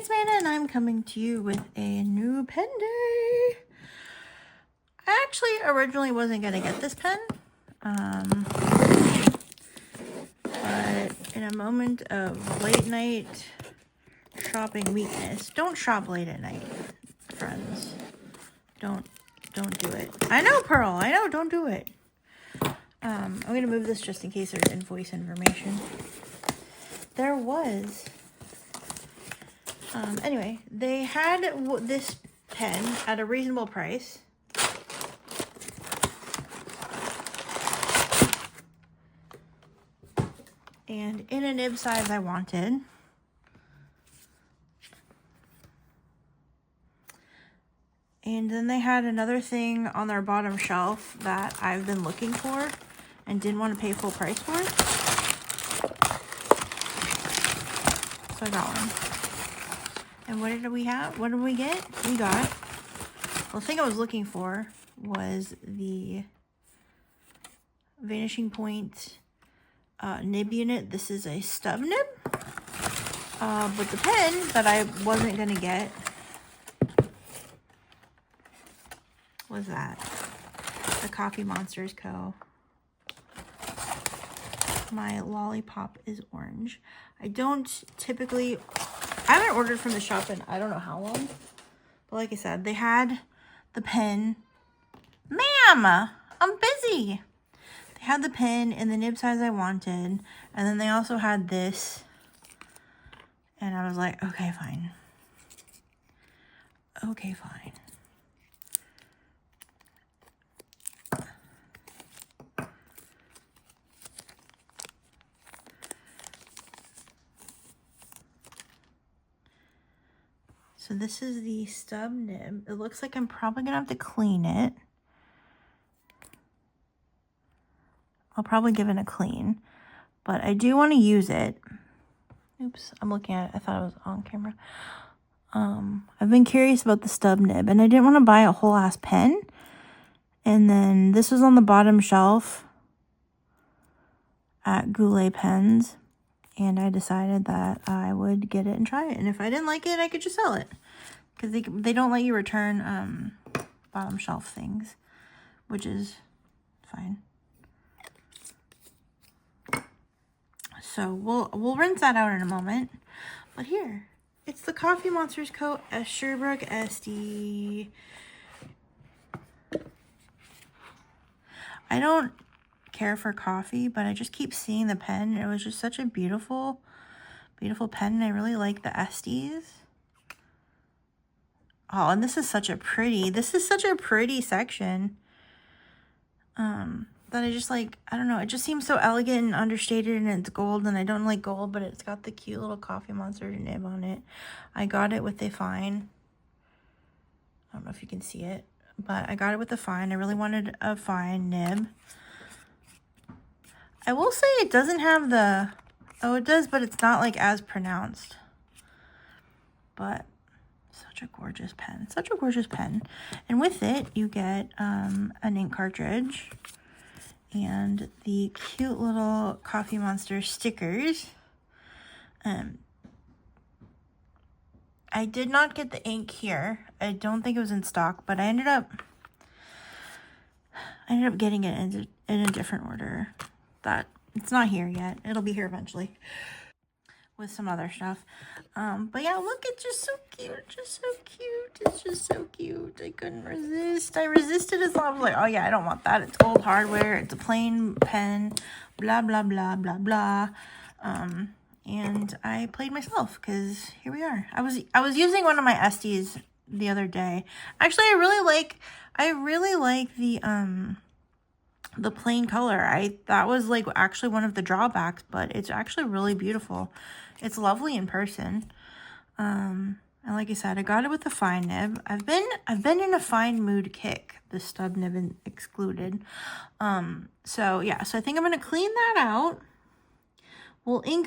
it's Amanda, and I'm coming to you with a new pen day. I actually originally wasn't going to get this pen, but in a moment of late night shopping weakness, don't shop late at night, friends. Don't do it. I know, Pearl, I know, don't do it. I'm going to move this just in case there's invoice information. There was... anyway, they had this pen at a reasonable price. And in a nib size I wanted. And then they had another thing on their bottom shelf that I've been looking for and didn't want to pay full price for. So I got one. And what did we have? What did we get? We got, well, the thing I was looking for was the Vanishing Point nib unit. This is a stub nib. But the pen that I wasn't going to get was that. The CoffeeMonsterzCo. My lollipop is orange. I don't typically... I haven't ordered from the shop in I don't know how long. But like I said, they had the pen. Ma'am, I'm busy. They had the pen in the nib size I wanted. And then they also had this. And I was like, okay, fine. Okay, fine. So this is the stub nib. It looks like I'm probably going to have to clean it. I'll probably give it a clean. But I do want to use it. Oops, I'm looking at it. I thought it was on camera. I've been curious about the stub nib. And I didn't want to buy a whole ass pen. And then this was on the bottom shelf at Goulet Pens. And I decided that I would get it and try it. And if I didn't like it, I could just sell it. Because they don't let you return bottom shelf things. Which is fine. So we'll rinse that out in a moment. But here, it's the CoffeeMonsterzCo Esterbrook Estie. I don't care for coffee, but I just keep seeing the pen. It was just such a beautiful pen, and I really like the Esties. Oh, and this is such a pretty section that I just like. I don't know, it just seems so elegant and understated, and it's gold, and I don't like gold, but it's got the cute little Coffee Monster nib on it. I got it with a fine. I don't know if you can see it, but I got it with a fine. I really wanted a fine nib. I will say it doesn't have the... Oh, it does, but it's not, like, as pronounced. But such a gorgeous pen. Such a gorgeous pen. And with it, you get an ink cartridge. And the cute little Coffee Monster stickers. I did not get the ink here. I don't think it was in stock, but I ended up getting it in a different order. That it's not here yet. It'll be here eventually with some other stuff. But yeah, look, it's just so cute. Just so cute. It's just so cute. I couldn't resist. I resisted as long as I was like, oh yeah, I don't want that. It's gold hardware. It's a plain pen. Blah, blah, blah, blah, blah. And I played myself because here we are. I was using one of my Esties the other day. Actually, I really like the plain color. That was like actually one of the drawbacks, but it's actually really beautiful. It's lovely in person. And like I said, I got it with a fine nib. I've been in a fine mood kick, the stub nib excluded. So yeah, so I think I'm gonna clean that out. We'll ink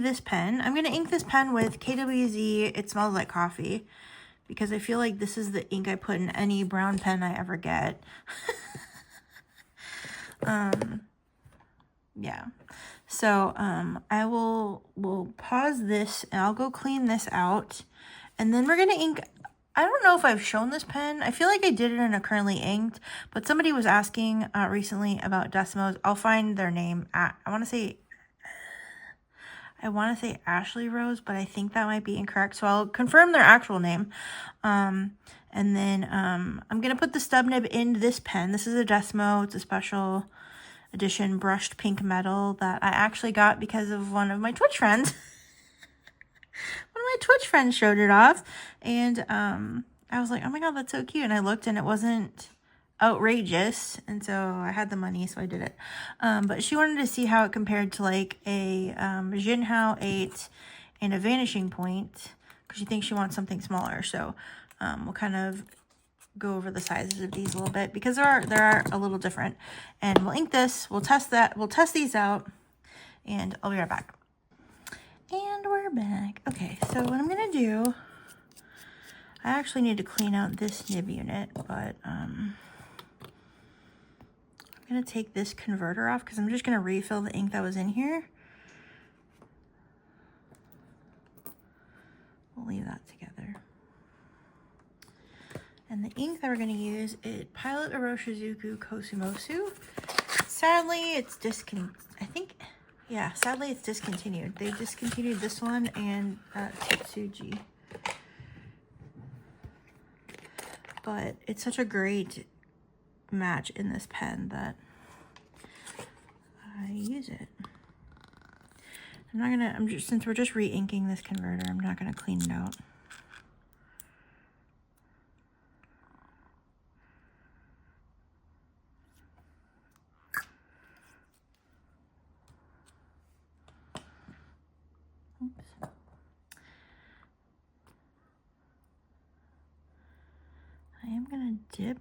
this pen. I'm gonna ink this pen with KWZ It Smells Like Coffee, because I feel like this is the ink I put in any brown pen I ever get. Yeah. So I will pause this and I'll go clean this out. And then we're going to ink. I don't know if I've shown this pen. I feel like I did it in a currently inked, but somebody was asking recently about Decimos. I'll find their name. I want to say Ashley Rose, but I think that might be incorrect. So I'll confirm their actual name. And then I'm going to put the stub nib in this pen. This is a Decimo. It's a special edition brushed pink metal that I actually got because of one of my Twitch friends. One of my Twitch friends showed it off, and I was like, oh my god, that's so cute. And I looked and it wasn't outrageous, and so I had the money, so I did it. But she wanted to see how it compared to like a Jinhao 8 and a Vanishing Point, because she thinks she wants something smaller. So we'll kind of go over the sizes of these a little bit, because they are a little different. And we'll ink this, we'll test these out, and I'll be right back. And we're back. Okay, so what I'm gonna do, I actually need to clean out this nib unit, but I'm gonna take this converter off because I'm just gonna refill the ink that was in here. We'll leave that together. And the ink that we're gonna use is Pilot Iroshizuku Kosumosu. Sadly, it's sadly it's discontinued. They discontinued this one and Tetsuji. But it's such a great match in this pen that I use it. Since we're just re-inking this converter, I'm not gonna clean it out. Oops. I am gonna dip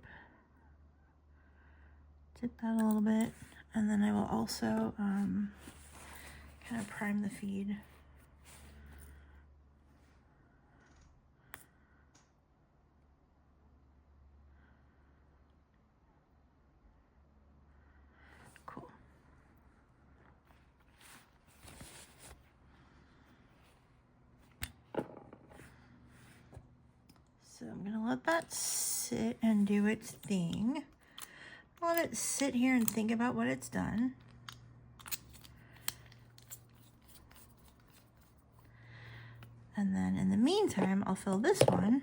that a little bit, and then I will also kind of prime the feed. Cool. So I'm gonna let that sit and do its thing. Let it sit here and think about what it's done. And then in the meantime, I'll fill this one.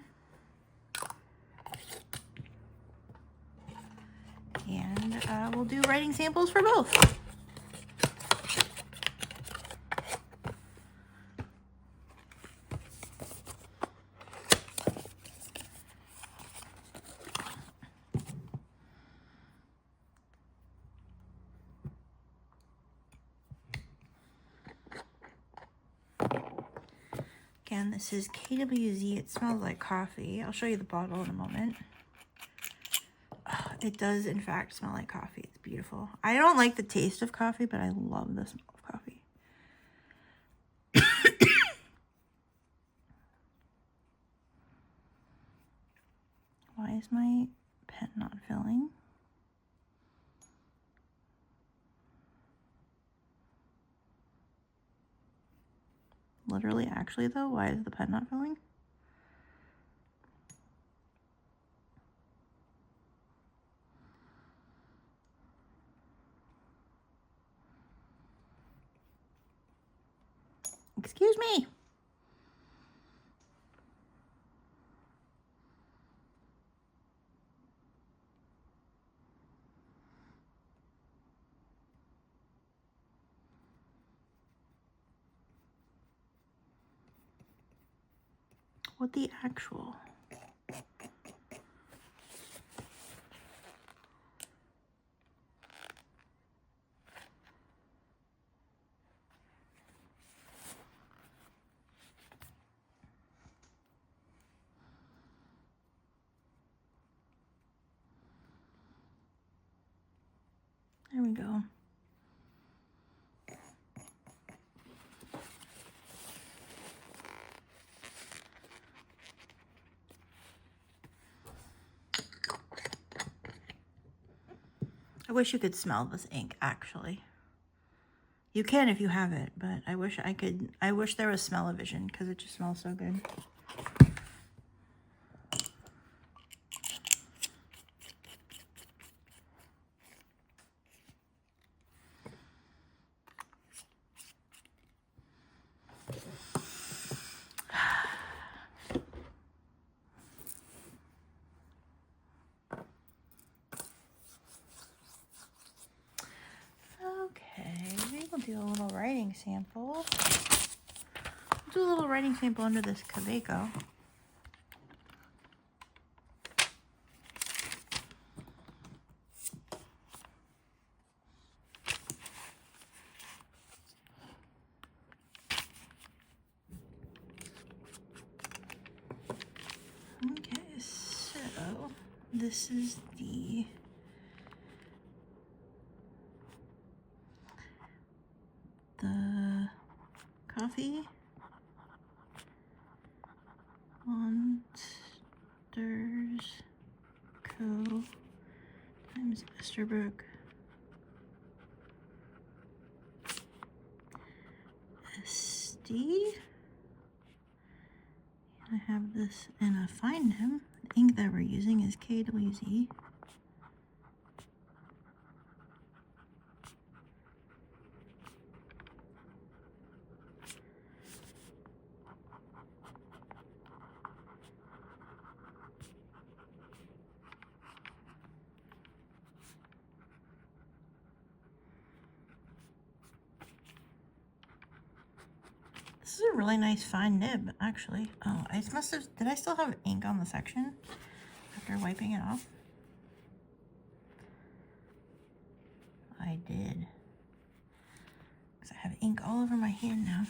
And we'll do writing samples for both. Again, this is KWZ. It smells like coffee. I'll show you the bottle in a moment. Oh, it does, in fact, smell like coffee. It's beautiful. I don't like the taste of coffee, but I love the smell of coffee. Why is my pen not filling? Literally, actually, though, why is the pen not filling? Excuse me. What the actual? There we go. I wish you could smell this ink, actually. You can if you have it, but I wish I could. I wish there was smell-o-vision because it just smells so good. Okay, we'll do a little writing sample. We'll do a little writing sample under this Kaweco. Okay, so this is the CoffeeMonsterzCo times Esterbrook Estie. I have this in a fine nib. The ink that we're using is KWZ. This is a really nice fine nib, actually. Oh, I must have, did I still have ink on the section after wiping it off? I did. Because I have ink all over my hand now.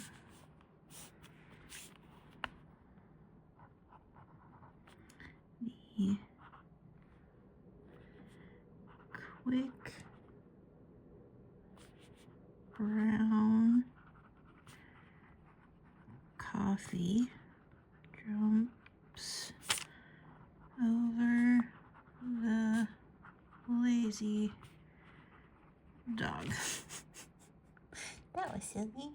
The quick brown coffee jumps over the lazy dog. That was silly.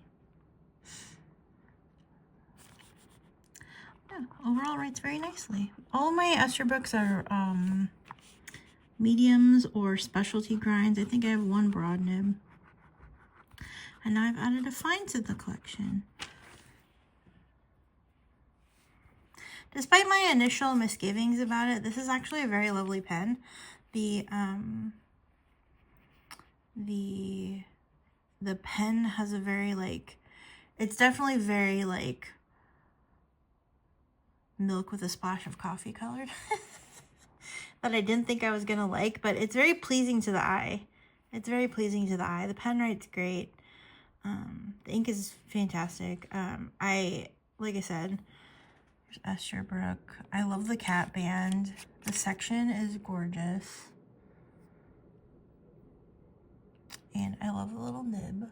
Yeah, overall writes very nicely. All my Esterbrooks are mediums or specialty grinds. I think I have one broad nib. And now I've added a fine to the collection. Despite my initial misgivings about it, this is actually a very lovely pen. The pen has a very, like, it's definitely very, like, milk with a splash of coffee colored. That I didn't think I was gonna like, but it's very pleasing to the eye. It's very pleasing to the eye. The pen writes great. The ink is fantastic. Like I said, there's Esterbrook. I love the cat band. The section is gorgeous. And I love the little nib.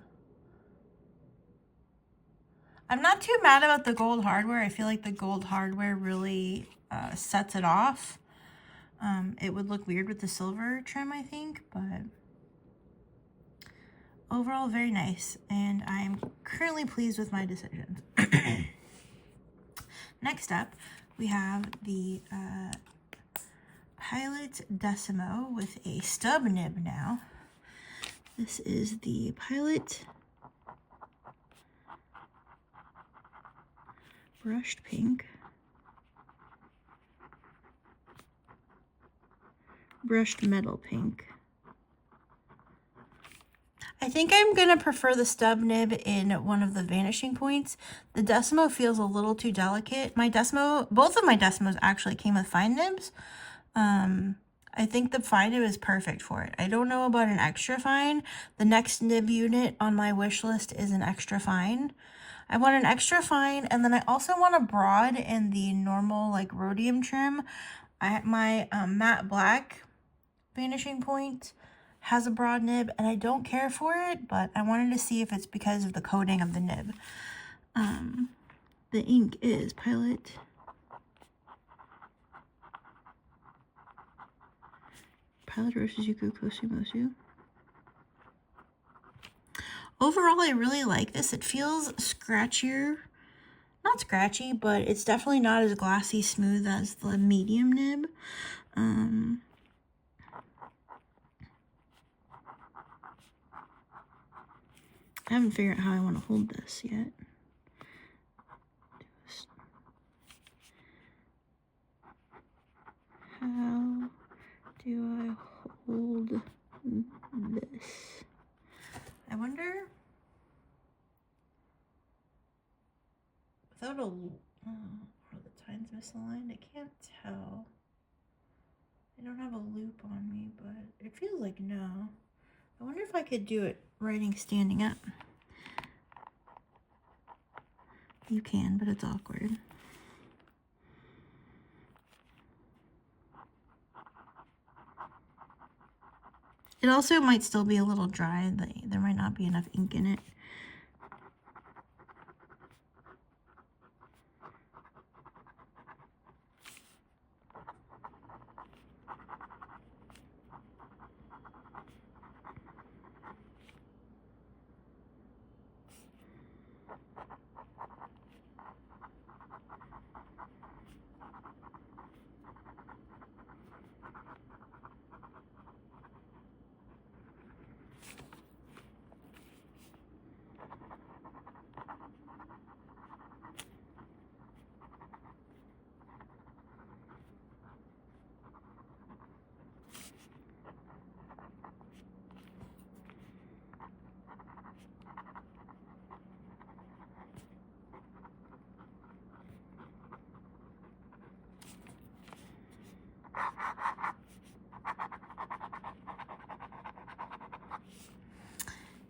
I'm not too mad about the gold hardware. I feel like the gold hardware really sets it off. It would look weird with the silver trim, I think, but overall very nice. And I'm currently pleased with my decisions. Next up, we have the Pilot Decimo with a stub nib now. This is the Pilot Brushed Pink, Brushed Metal Pink. I think I'm going to prefer the stub nib in one of the vanishing points. The Decimo feels a little too delicate. My Decimo, both of my Decimos actually came with fine nibs. I think the fine nib is perfect for it. I don't know about an extra fine. The next nib unit on my wish list is an extra fine. I want an extra fine, and then I also want a broad in the normal, like, rhodium trim. My matte black vanishing point has a broad nib, and I don't care for it, but I wanted to see if it's because of the coating of the nib. The ink is Pilot Rosuzuku Kosumosu. Overall, I really like this. It feels scratchier. Not scratchy, but it's definitely not as glassy smooth as the medium nib. I haven't figured out how I want to hold this yet. How do I hold this? I wonder, without a, are the tines misaligned? I can't tell. I don't have a loop on me, but it feels like no. I wonder if I could do it writing standing up. You can, but it's awkward. It also might still be a little dry. There might not be enough ink in it.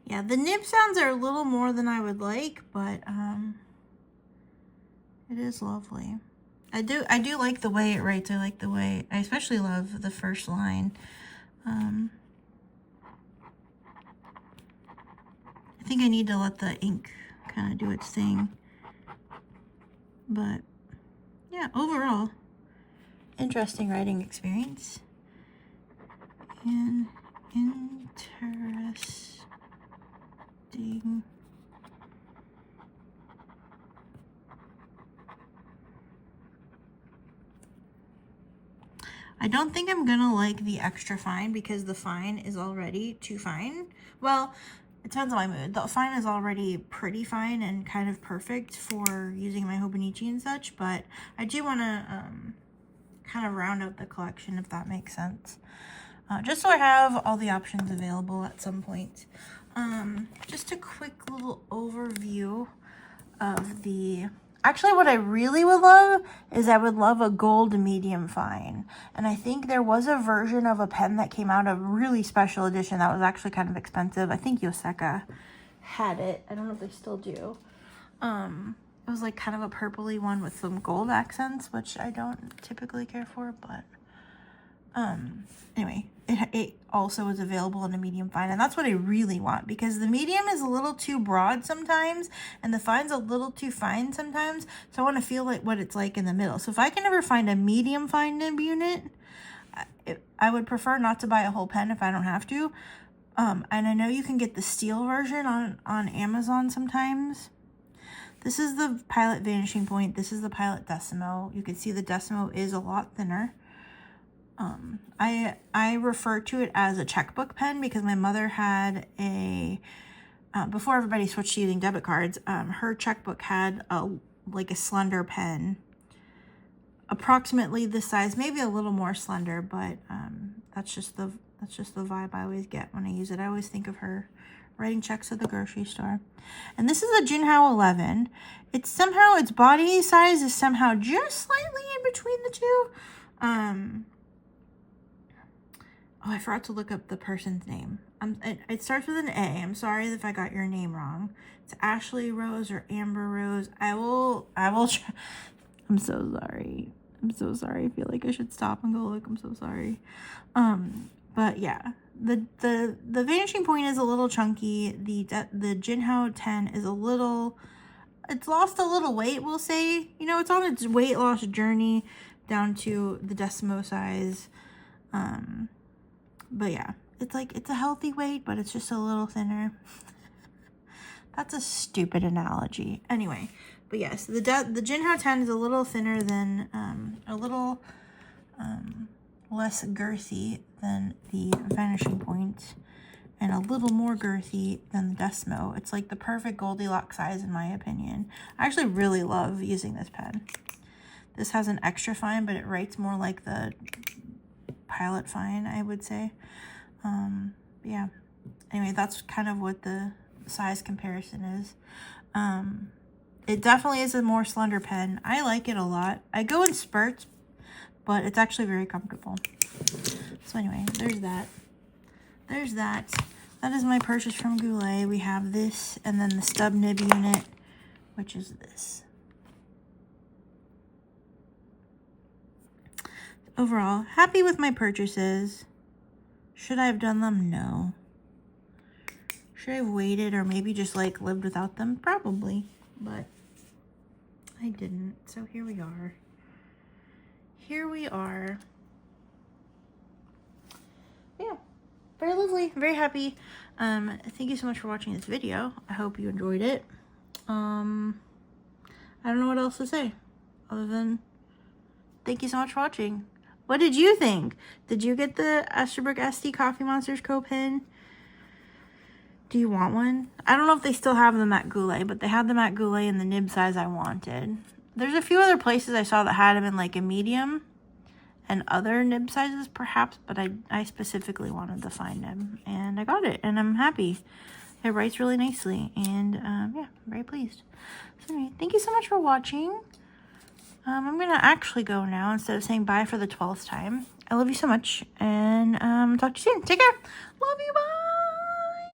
Yeah, the nib sounds are a little more than I would like, but it is lovely. I do like the way it writes. I like the way, I especially love the first line. I think I need to let the ink kind of do its thing. But yeah, overall, interesting writing experience. And interesting. I don't think I'm gonna like the extra fine because the fine is already too fine. Well, it depends on my mood. The fine is already pretty fine and kind of perfect for using my Hobonichi and such, but I do want to kind of round out the collection, if that makes sense. Just so I have all the options available at some point. Just a quick little overview of the... Actually, what I really would love is I would love a gold medium fine. And I think there was a version of a pen that came out, a really special edition that was actually kind of expensive. I think Yoseka had it. I don't know if they still do. It was like kind of a purpley one with some gold accents, which I don't typically care for, but anyway, it also is available in a medium fine, and that's what I really want, because the medium is a little too broad sometimes and the fine's a little too fine sometimes, so I want to feel like what it's like in the middle. So if I can ever find a medium fine nib unit, I would prefer not to buy a whole pen if I don't have to. And I know you can get the steel version on Amazon sometimes. This is the Pilot Vanishing Point. This is the Pilot Decimo. You can see the Decimo is a lot thinner. I refer to it as a checkbook pen because my mother had a, before everybody switched to using debit cards, her checkbook had like a slender pen, approximately this size, maybe a little more slender, but that's just the vibe I always get when I use it. I always think of her writing checks at the grocery store. And this is a Jinhao 11. It's somehow, its body size is somehow just slightly in between the two. Oh, I forgot to look up the person's name. It starts with an A. I'm sorry if I got your name wrong. It's Ashley Rose or Amber Rose. I will try. I'm so sorry. I'm so sorry. I feel like I should stop and go look. I'm so sorry. But yeah, the Vanishing Point is a little chunky. The Jinhao 10 is a little, it's lost a little weight, we'll say. You know, it's on its weight loss journey down to the Decimo size. But yeah, it's like, it's a healthy weight, but it's just a little thinner. That's a stupid analogy. Anyway, but yes, the Jinhao 10 is a little thinner than, a little less girthy than the Vanishing Point, and a little more girthy than the Desmo. It's like the perfect Goldilocks size in my opinion. I actually really love using this pen. This has an extra fine, but it writes more like the Pilot fine, I would say. Yeah. Anyway, that's kind of what the size comparison is. It definitely is a more slender pen. I like it a lot. I go in spurts, but it's actually very comfortable. So anyway, there's that. There's that. That is my purchase from Goulet. We have this, and then the stub nib unit, which is this. Overall, happy with my purchases. Should I have done them? No. Should I have waited or maybe just like lived without them? Probably, but I didn't. So here we are. Here we are. Yeah, very lovely. Very happy. Thank you so much for watching this video. I hope you enjoyed it. I don't know what else to say other than thank you so much for watching. What did you think? Did you get the Esterbrook Estie CoffeeMonsterzCo pen? Do you want one? I don't know if they still have them at Goulet, but they had them at Goulet in the nib size I wanted. There's a few other places I saw that had them in like a medium and other nib sizes perhaps, but I specifically wanted the fine nib, and I got it, and I'm happy. It writes really nicely, and yeah, I'm very pleased. So anyway, thank you so much for watching. I'm gonna actually go now instead of saying bye for the 12th time. I love you so much, and talk to you soon. Take care. Love you. Bye.